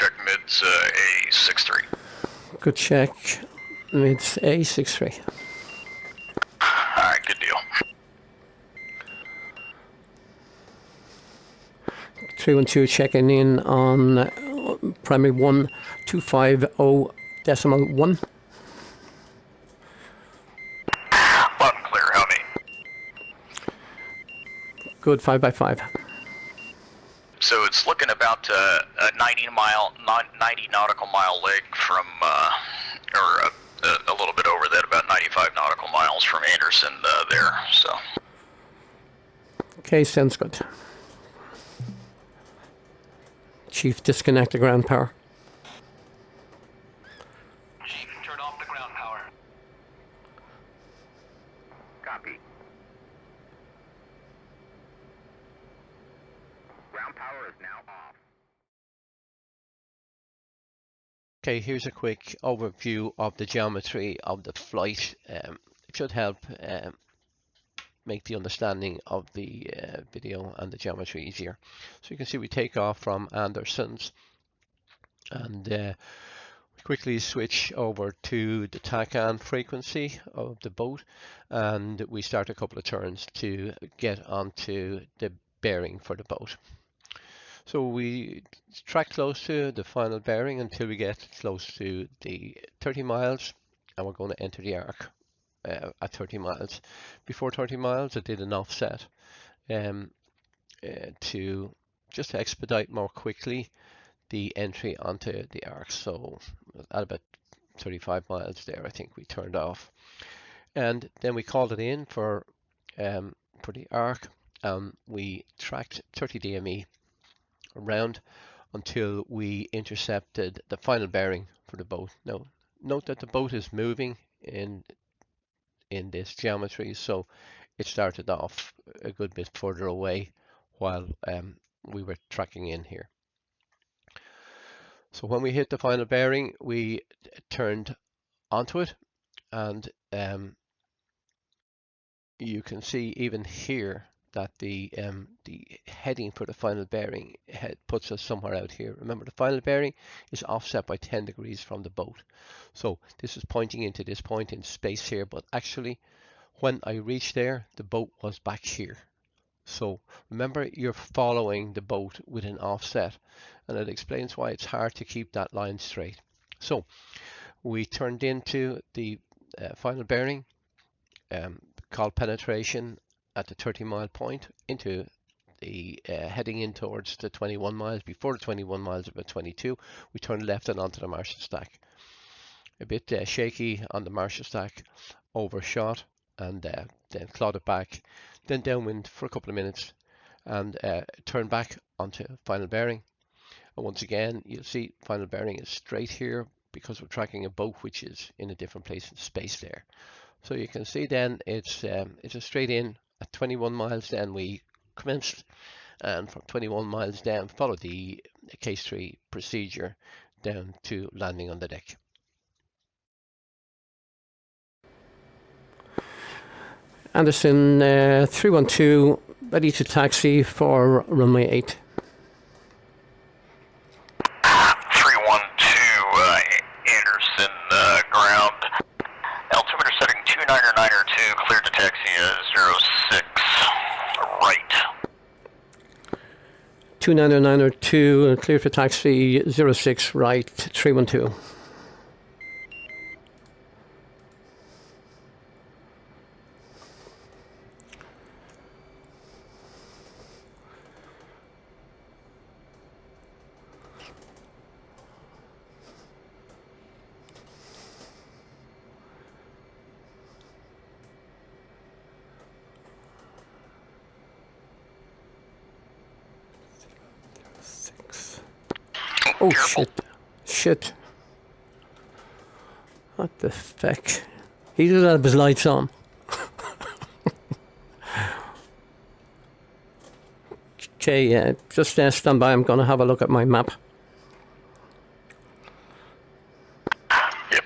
check mids A63. Good check. Mids A63. Alright, good deal. 312 checking in on primary 1250.1. Loud and clear, how many? Good, 5x5. So it's looking about a 90 nautical mile leg from, or a little bit over that, about 95 nautical miles from Anderson there, so. Okay, sounds good. Chief, disconnect the ground power. Chief, turn off the ground power. Copy. Ground power is now off. Okay, here's a quick overview of the geometry of the flight. It should help make the understanding of the video and the geometry easier. So you can see we take off from Anderson's and we quickly switch over to the TACAN frequency of the boat, and we start a couple of turns to get onto the bearing for the boat. So we track close to the final bearing until we get close to the 30 miles, and we're going to enter the arc at 30 miles. Before 30 miles I did an offset to just expedite more quickly the entry onto the arc. So at about 35 miles there I think we turned off, and then we called it in for the arc. We tracked 30 DME around until we intercepted the final bearing for the boat. Now note that the boat is moving in this geometry, so it started off a good bit further away while we were tracking in here. So when we hit the final bearing we turned onto it, and you can see even here that the heading for the final bearing puts us somewhere out here. Remember, the final bearing is offset by 10 degrees from the boat, so this is pointing into this point in space here, but actually when I reached there the boat was back here. So remember, you're following the boat with an offset, and it explains why it's hard to keep that line straight. So we turned into the final bearing, called penetration at the 30 mile point into the heading in towards the 21 miles. Before the 21 miles, about 22, we turned left and onto the Marshall stack. A bit shaky on the Marshall stack, overshot, and then clawed it back, then downwind for a couple of minutes, and turned back onto final bearing. And once again you'll see final bearing is straight here because we're tracking a boat which is in a different place in space there. So you can see then it's a straight in at 21 miles. Then we commenced, and from 21 miles down followed the case 3 procedure down to landing on the deck. Anderson 312, ready to taxi for runway 8. 312 Anderson ground. Altimeter setting 29902, cleared to taxi 06 right. 29902, clear for taxi 06 right, 312. Oh, shit. What the fuck? He doesn't have his lights on. Okay, just stand by. I'm going to have a look at my map. Yep.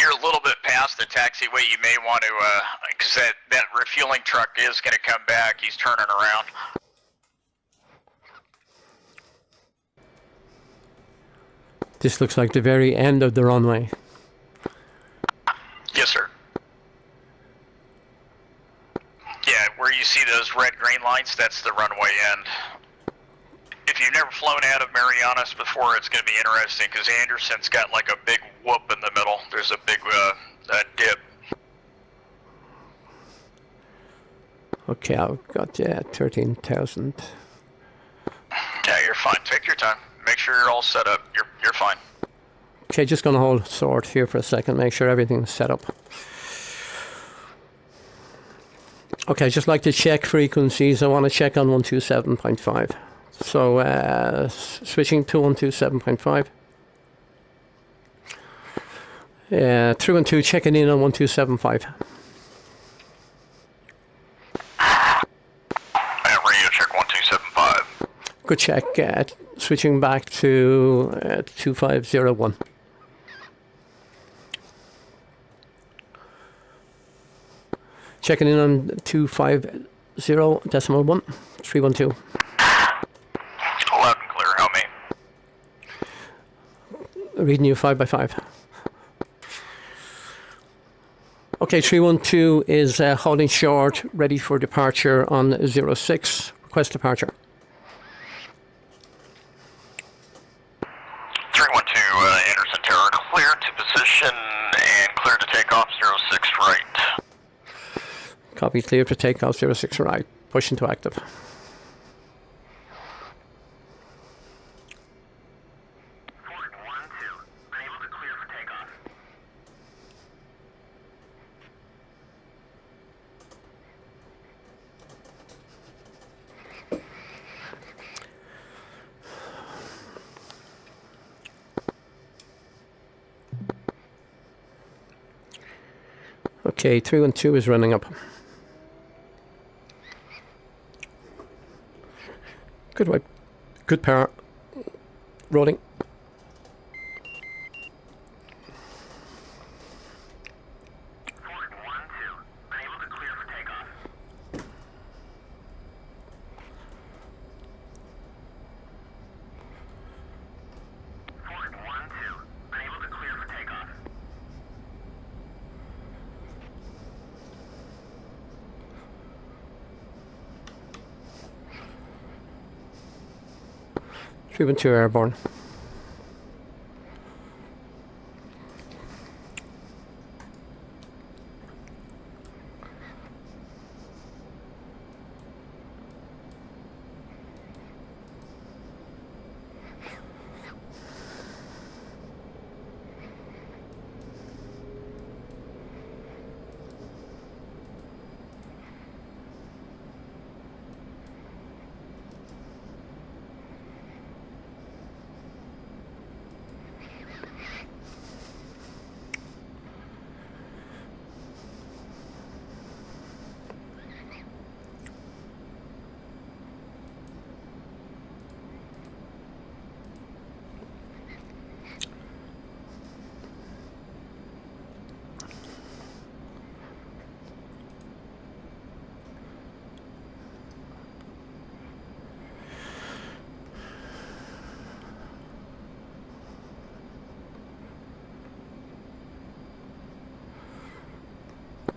You're a little bit past the taxiway. You may want to, because that refueling truck is going to come back. He's turning around. This looks like the very end of the runway. Yes, sir. Yeah, where you see those red-green lights, that's the runway end. If you've never flown out of Marianias before, it's going to be interesting because Anderson's got like a big whoop in the middle. There's a big dip. Okay, I've got 13,000. Yeah, you're fine. Take your time. Make sure you're all set up. You're fine. Okay, just going to hold sort here for a second, make sure everything's set up. Okay, just like to check frequencies. I want to check on 127.5. So switching to 127.5. 312 checking in on 127.5. Radio check 1275. Good check. Switching back to 2501. Checking in on 250.1, 312. Loud and clear, help me. Reading you 5 by 5. Okay, 312 is holding short, ready for departure on 06. Request departure. 312 Anderson Tower, clear to position and clear to takeoff 06 right. Copy, clear to takeoff 06 right. Push into active. Okay, 312 is running up. Good wipe. Good power. Rolling. Truman 2 airborne.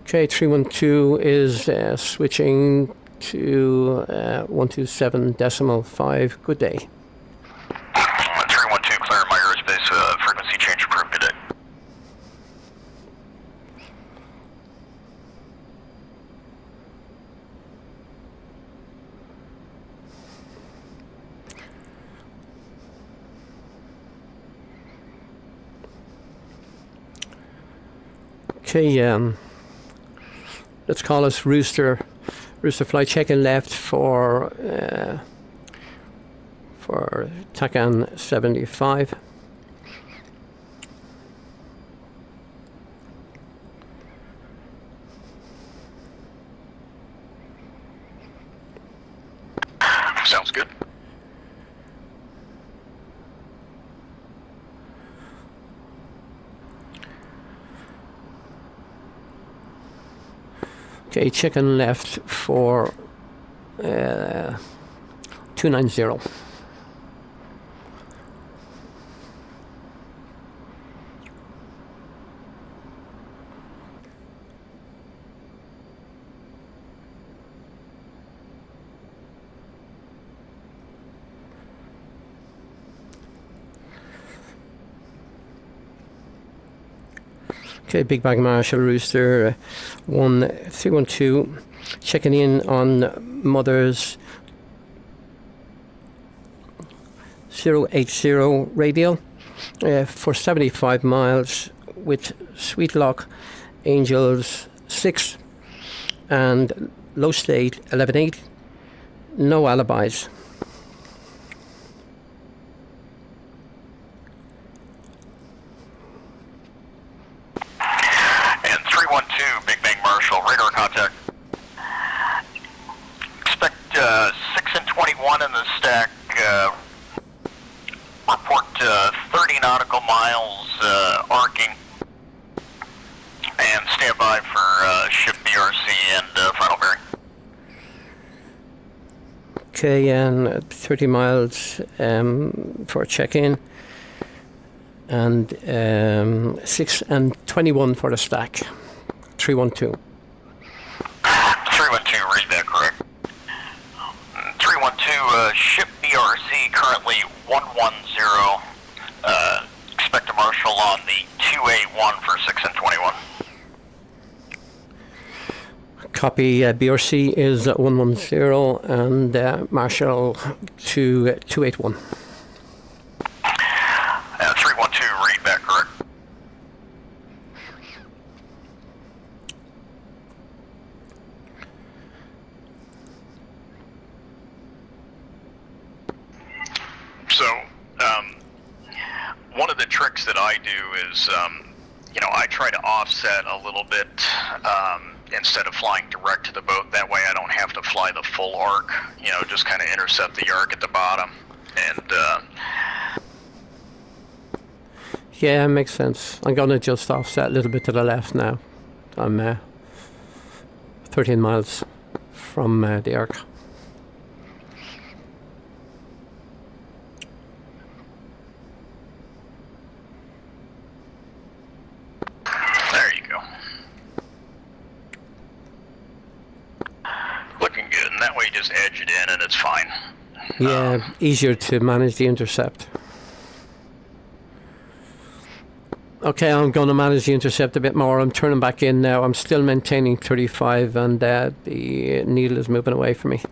Okay, 312 is switching to 127.5. Good day. 312 clear my airspace, frequency change approved today. Okay, let's call us Rooster. Rooster flight check-in left for TACAN 75. Sounds good. Okay, chicken left for 290. Okay, Big Bang Marshall Rooster 1312, checking in on Mother's 080 radial for 75 miles with Sweetlock Angels 6 and Low State 11.8, no alibis. And 312, Big Bang Marshall, radar contact. Expect 6 and 21 in the stack. Report 30 nautical miles arcing. And stand by for ship BRC and final bearing. Okay, and 30 miles for check-in, and 6 and 21 for the stack. 312. 312, read that correct. 312, ship BRC currently 110. Expect a marshal on the 281 for 6 and 21. Copy, BRC is 110 and Marshall to 281. 312, read that correct. So, one of the tricks that I do is, I try to offset a little bit instead of flying direct to the boat. That way I don't have to fly the full arc, just kind of intercept the arc at the bottom. And, yeah, makes sense. I'm going to just offset a little bit to the left now. I'm 13 miles from the arc. there you go. Looking good, and that way you just edge it in and it's fine. Yeah, easier to manage the intercept. Okay, I'm going to manage the intercept a bit more. I'm turning back in now. I'm still maintaining 35 and the needle is moving away from me.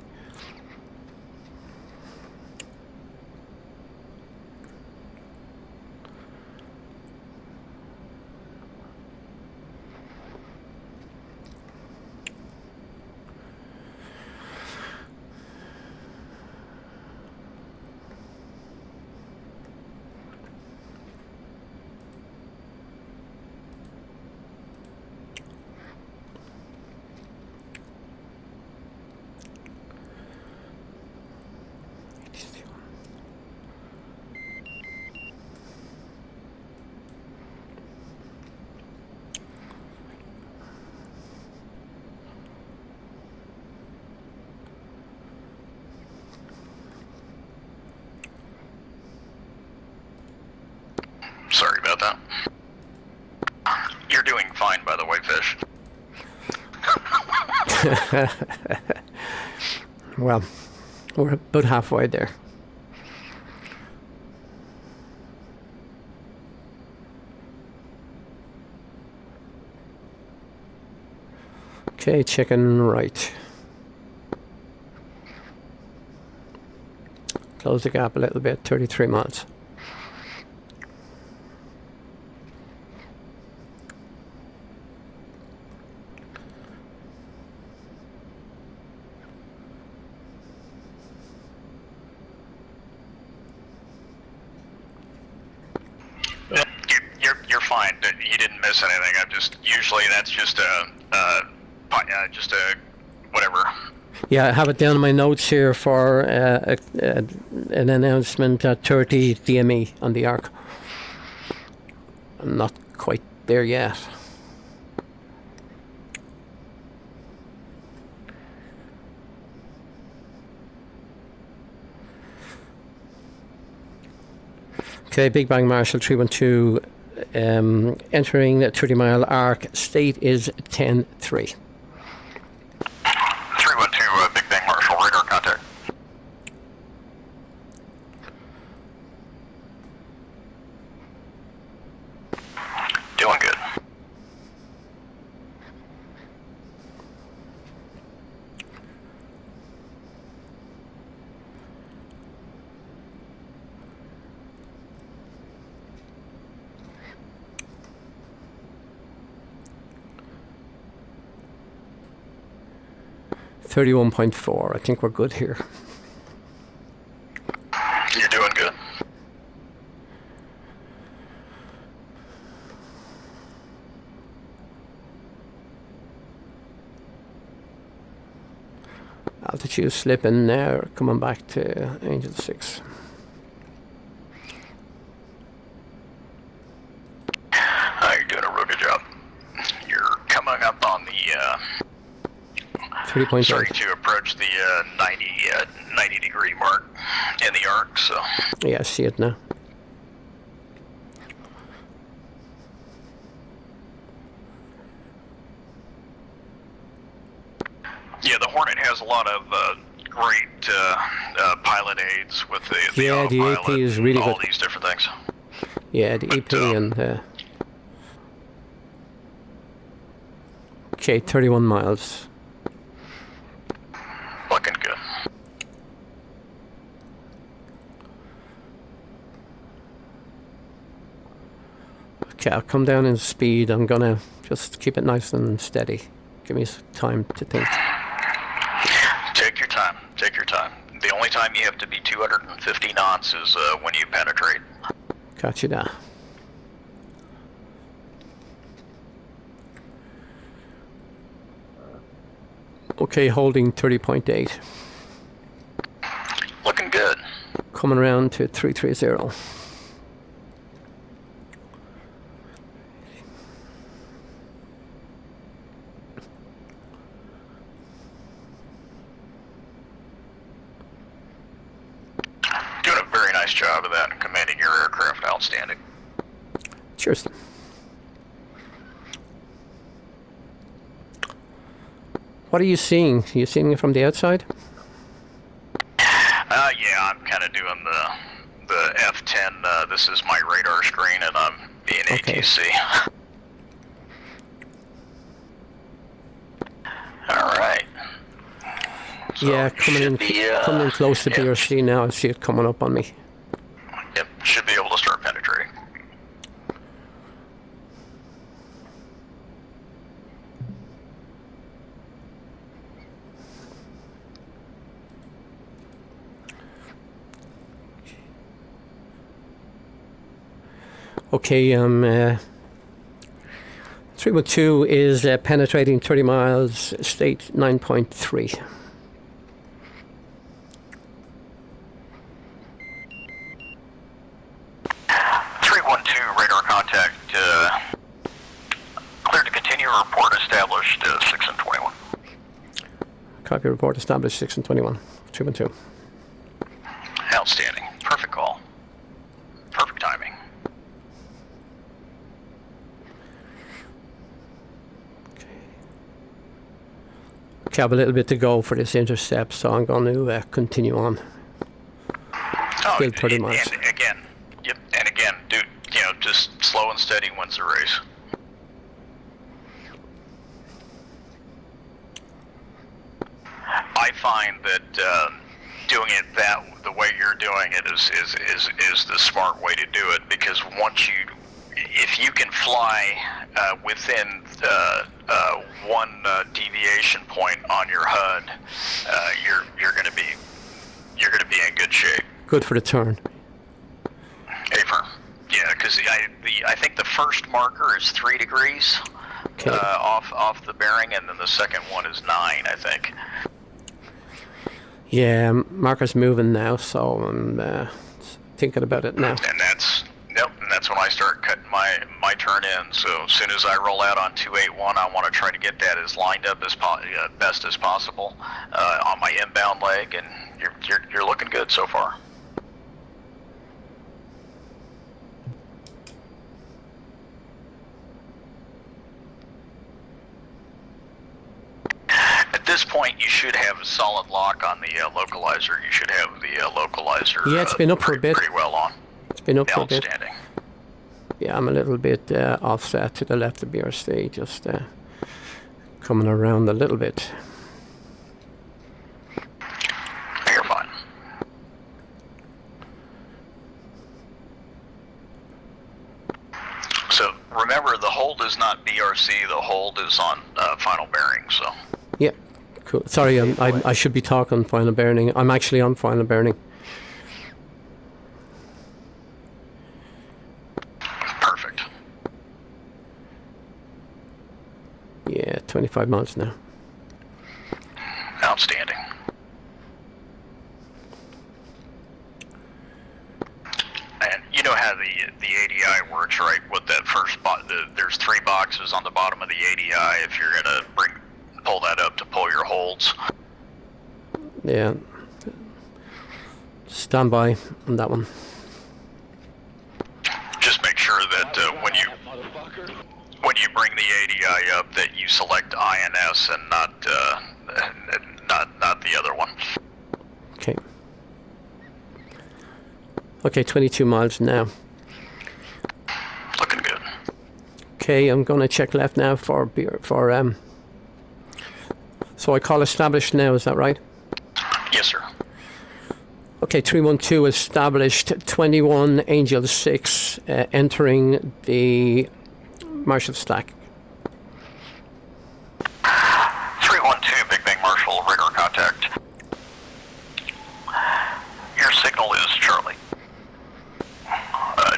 Sorry about that. You're doing fine, by the way, Fish. Well, we're about halfway there. Okay, checking right. Close the gap a little bit, 33 miles. You're fine. You didn't miss anything. Usually that's just a whatever. Yeah, I have it down in my notes here for an announcement at 30 DME on the arc. I'm not quite there yet. Okay, Big Bang Marshall 312, entering the 30 mile arc. State is 10-3. 312, Big Bang Marshall, radar contact. Doing good. 31.4. I think we're good here. You're doing good. Altitude slipping there, coming back to Angel 6. You're doing a real good job. You're coming up on the 30.8. starting to approach the 90 degree mark in the arc, so Yeah, I see it now. yeah, the Hornet has a lot of great pilot aids with the Yeah, the autopilot, AP is really all good. these different things. Yeah, the EP and okay, 31 miles. Looking good. Okay, I'll come down in speed. I'm gonna just keep it nice and steady. Give me some time to think. Take your time. Take your time. The only time you have to be 250 knots is when you penetrate. Got you there. Okay, holding 30.8. Looking good. Coming around to 330. Doing a very nice job of that and commanding your aircraft. Outstanding. Cheers. What are you seeing? Are you seeing it from the outside? Yeah, I'm kind of doing the F10. This is my radar screen, and I'm being Okay. ATC. All right. So Yeah, you should be, coming in close to yeah, BRC now. I see it coming up on me. Yep, should be able to start penetrating. Okay, 312 is penetrating 30 miles, state 9.3. Radar contact. Cleared to continue. Report established 6 and 21. Copy report established 6 and 21. 312. Outstanding. Perfect call. Perfect timing. Okay, I have a little bit to go for this intercept, so I'm going to continue on. Still 30 miles. And again, yep. And again, dude, just slow and steady wins the race. I find that doing it the way you're doing it is the smart way to do it, because if you can fly within one deviation point on your HUD, you're going to be in good shape. Good for the turn. Affirm. Yeah, because I think the first marker is 3 degrees Okay. off the bearing, and then the second one is 9, I think. Yeah, marker's moving now, so I'm thinking about it now. And that's when I start cutting my turn in. So as soon as I roll out on 281, I want to try to get that as lined up as best as possible on my inbound leg, and you're looking good so far. At this point, you should have a solid lock on the localizer. You should have the localizer. Yeah, it's been up for a bit. Pretty well on. It's been up for a bit. Outstanding. Yeah, I'm a little bit offset to the left of BRC, just coming around a little bit. You're fine. So remember, the hold is not BRC. The hold is on final bearing. So. Yeah, Cool. Sorry, I should be talking final bearing. I'm actually on final bearing. Perfect. Yeah, 25 miles now. Outstanding. And you know how the ADI works, right? With that first there's 3 boxes on the bottom of the ADI if you're gonna pull that up to pull your holds. Yeah. Stand by on that one. Just make sure that when you bring the ADI up, that you select INS and not the other one. Okay. Okay, 22 miles now. Looking good. Okay, I'm going to check left now for so I call established now, is that right? Yes, sir. Okay, 312 established, 21 Angel 6 entering the Marshall stack. 312, Big Bang Marshall, rigor contact. Your signal is Charlie.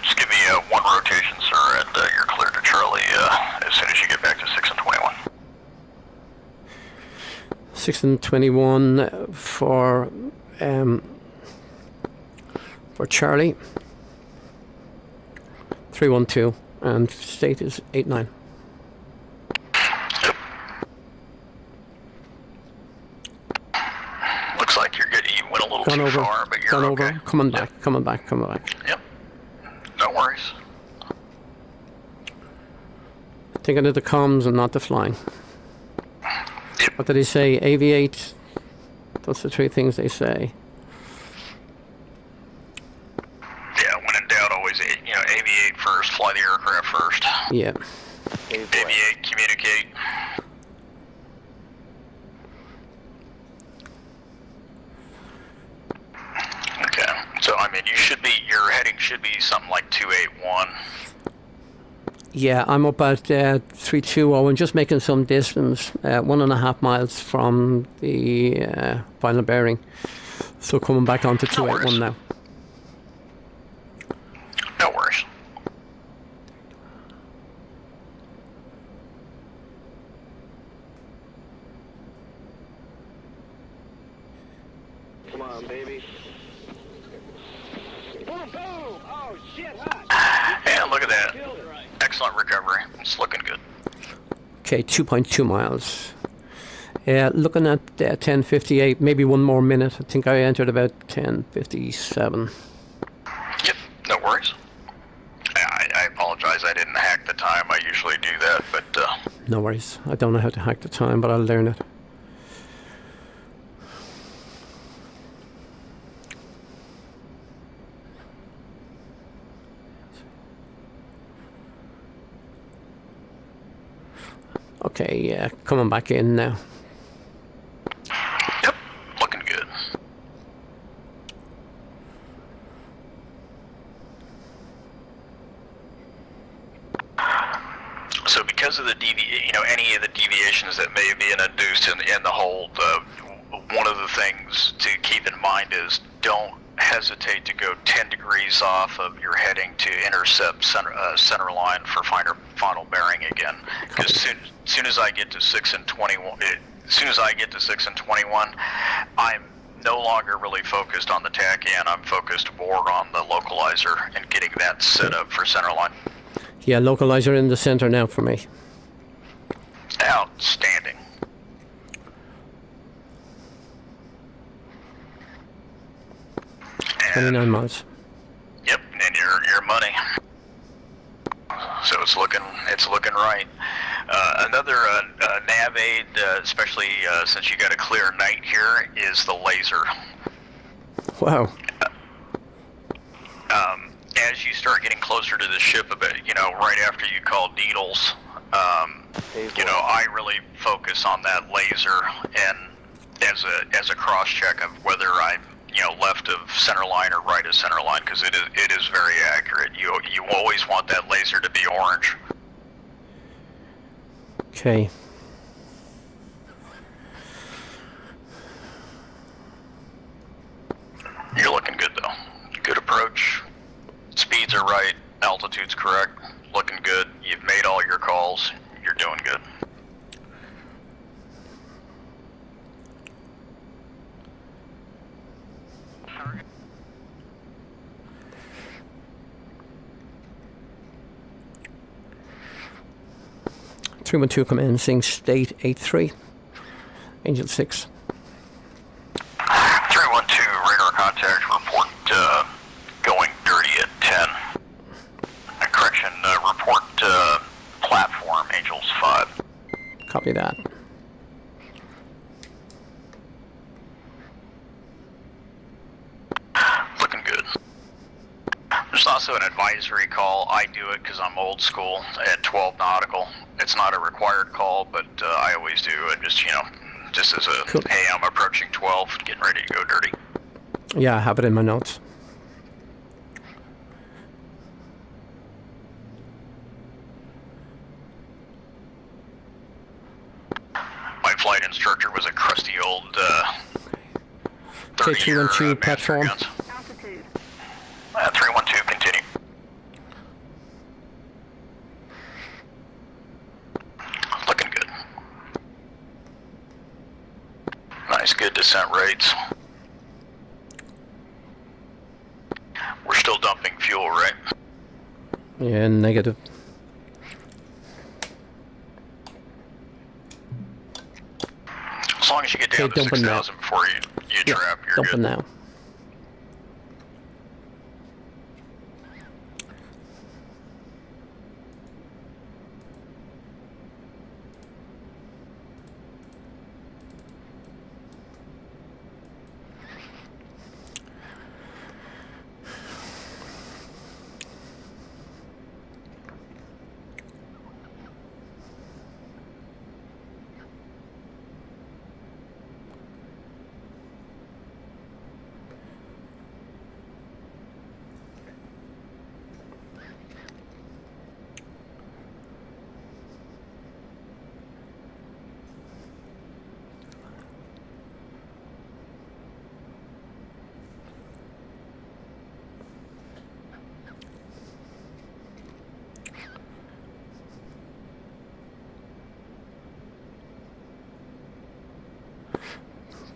Just give me 1 rotation, sir, and you're clear to Charlie as soon as you get back to 6 and 21. 6 and 21 for Charlie. 312 and state is 89. Yep. Looks like you're good. You went a little Gone too over. far, but you're Gone okay. over. Coming back. Coming back. Coming back. Yep. No worries. Thinking of the comms and not the flying. Yep. What did he say? Aviate. That's the 3 things they say. Yeah, when in doubt, always aviate first, fly the aircraft first. Yeah. Aviate, communicate. Okay, so I mean, your heading should be something like 281. Yeah, I'm up at 320 and just making some distance, 1.5 miles from the final bearing. So coming back onto 281 now. No worries. Come on, baby. Boom, boom! Oh, shit, hot! And look at that. Excellent recovery. It's looking good. Okay, 2.2 miles. Looking at 10:58, maybe 1 more minute. I think I entered about 10:57. Yep, no worries. I apologize. I didn't hack the time. I usually do that, but No worries. I don't know how to hack the time, but I'll learn it. Okay, yeah, coming back in now. yep, looking good. So because of the any of the deviations that may be induced in the hold, one of the things to keep in mind is don't hesitate to go 10 degrees off of your heading to intercept center line for final bearing again. Because soon as I get to 6 and 21, I'm no longer really focused on the TACAN. I'm focused more on the localizer and getting that set up for center line. Yeah, localizer in the center now for me. Outstanding. And 29 miles. yep, and your money. So it's looking right. Another nav aid, especially since you got a clear night here, is the laser. Wow. As you start getting closer to the ship a bit, right after you call needles, I really focus on that laser and as a cross check of whether I'm left of center line or right of center line, because it is very accurate. You always want that laser to be orange. Okay. calls. You're doing good. Truman 2 commencing state 83. Angel 6. 312 radar contact report going dirty at 10. Correction, report platform Angels 5. Copy that. Looking good. There's also an advisory call. I do it because I'm old school at 12 nautical. It's not a required call, but I always do it just, you know, just as a, Cool. hey, I'm approaching 12, getting ready to go dirty. Yeah, I have it in my notes. My flight instructor was a crusty old 30-year 312 platform. Altitude. 312, continue. Looking good. Nice, good descent rates. We're still dumping fuel, right? Yeah, negative. As long as you get down Okay, to dumping now. 6,000 before you Yeah, trap, you're dumping good. now.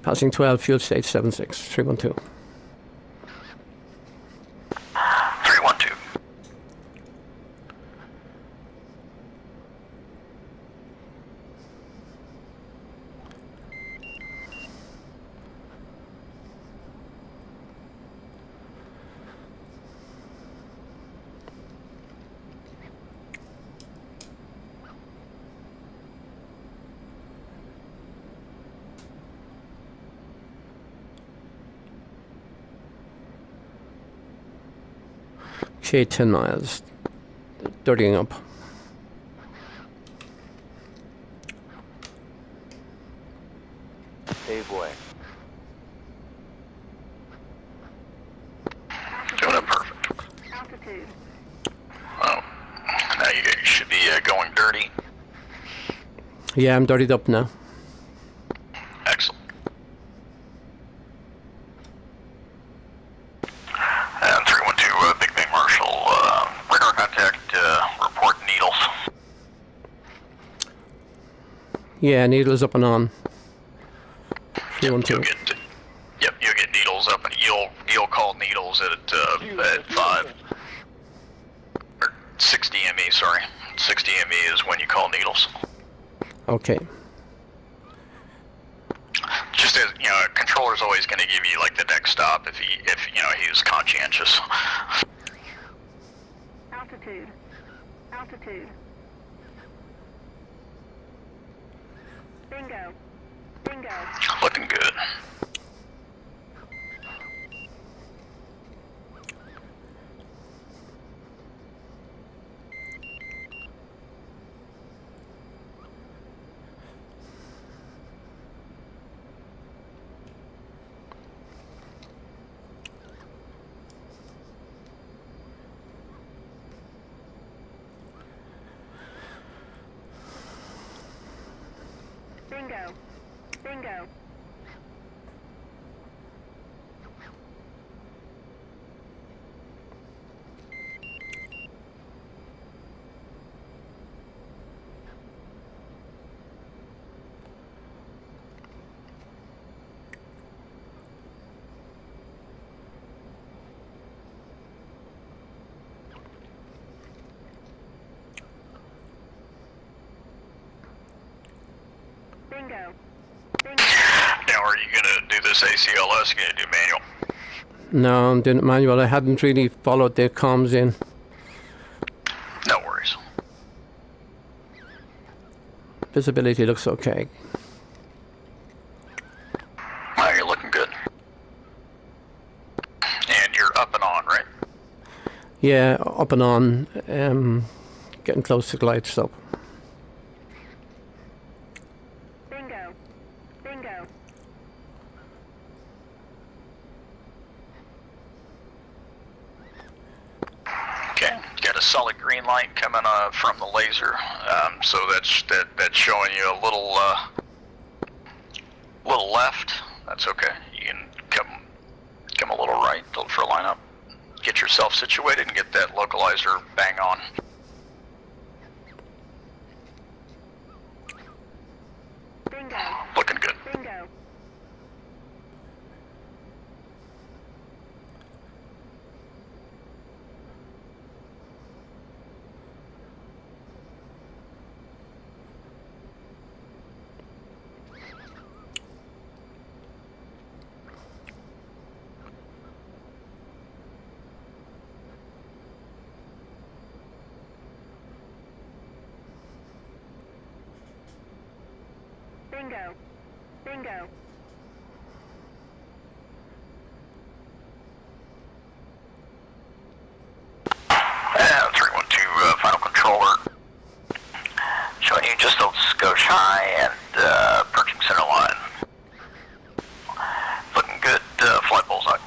Passing 12, fuel state 76, 312. 312. Okay, 10 miles. Dirtying up. Pave way. Doing it perfect. Altitude. Oh, now you should be going dirty. Yeah, I'm dirtied up now. Excellent. And 312, Big Bang Marshall, radar contact, report needles. Yeah, needles up and on. You'll 312. you'll get needles up, and you'll call needles at 5 or 60 ME. Sorry, 60 ME is when you call needles. Okay. Just as you know, a controller's always going to give you like the next stop if you know he was conscientious. Altitude. Altitude. Bingo. Bingo. Looking good. Bingo. Bingo. Bingo. Bingo. Now, are you gonna do this ACLS? You gonna do manual? No, I'm doing it manual. I hadn't really followed the comms in. No worries. Visibility looks okay. Well, you're looking good. And you're up and on, right? Yeah, up and on. Getting close to glide stop. Bingo. Bingo. Okay. Got a solid green light coming from the laser. So that's showing you a little left. That's okay. You can come a little right for lineup. Get yourself situated and get that localizer bang on. Bingo. Looking good. Bingo. Bingo. Bingo. And 312 final controller. Showing you just a skosh high and approaching center line. Looking good, flight bullseye.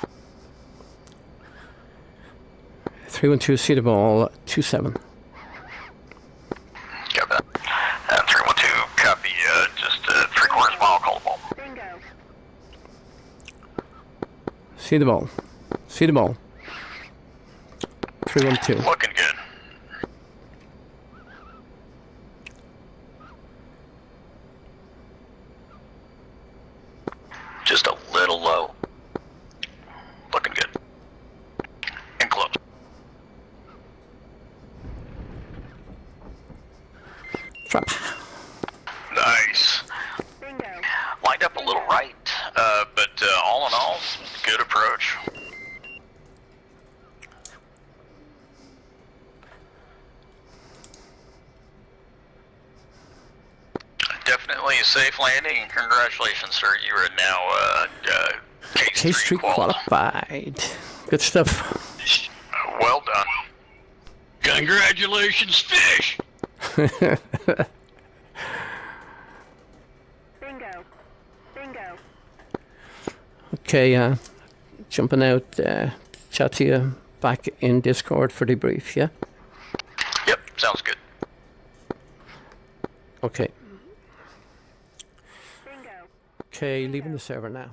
312, see the ball, 27. Copy that. And 312, copy, just 3/4 mile, call the ball. Bingo. See the ball. See the ball. 312. Looking good. Just a little low. Looking good. And close. Trap. Nice. Bingo. Lined up a little right, but all in all, good approach. Definitely a safe landing. Congratulations, sir. You are now Case 3 qualified. Good stuff. Well done. Congratulations, fish. Bingo. Bingo. Okay, jumping out, chat to you back in Discord for debrief, yeah? Yep, sounds good. Okay. Bingo. Okay, leaving the server now.